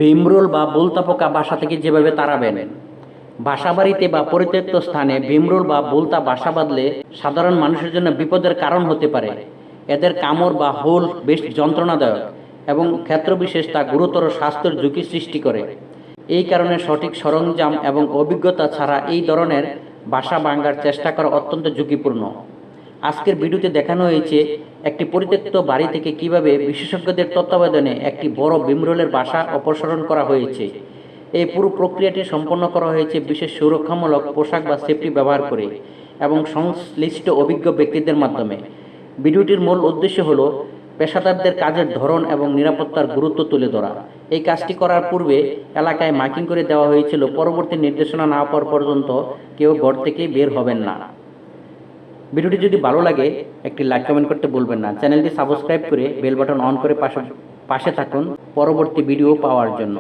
ভিমরুল বা বোলতা পোকা বাসা থেকে যেভাবে তাড়াবেন। বাসাবাড়িতে বা পরিত্যক্ত স্থানে ভিমরুল বা বোলতা বাসা বাঁধলে সাধারণ মানুষের জন্য বিপদের কারণ হতে পারে। এদের কামড় বা হুল বেশ যন্ত্রণাদায়ক এবং ক্ষেত্রবিশেষ তা গুরুতর স্বাস্থ্যের ঝুঁকি সৃষ্টি করে। এই কারণে সঠিক সরঞ্জাম এবং অভিজ্ঞতা ছাড়া এই ধরনের বাসা ভাঙার চেষ্টা করা অত্যন্ত ঝুঁকিপূর্ণ। আজকের ভিডিওতে দেখানো হয়েছে একটি পরিত্যক্ত বাড়ি থেকে কিভাবে বিশেষজ্ঞদের তত্ত্বাবধানে একটি বড় ভিমরুলের বাসা অপসারণ করা হয়েছে। এই পুরো প্রক্রিয়াটি সম্পন্ন করা হয়েছে বিশেষ সুরক্ষামূলক পোশাক বা সেফটি ব্যবহার করে এবং সংশ্লিষ্ট অভিজ্ঞ ব্যক্তিদের মাধ্যমে। ভিডিওটির মূল উদ্দেশ্য হলো পেশাদারদের কাজের ধরন এবং নিরাপত্তার গুরুত্ব তুলে ধরা। এই কাজটি করার পূর্বে এলাকায় মাইকিং করে দেওয়া হয়েছিল, পরবর্তী নির্দেশনা না পাওয়া পর্যন্ত কেউ ঘর থেকে বের হবেন না। ভিডিওটি যদি ভালো লাগে একটি লাইক কমেন্ট করতে ভুলবেন না। চ্যানেলটি সাবস্ক্রাইব করে বেল বাটন অন করে পাশে থাকুন পরবর্তী ভিডিও পাওয়ার জন্য।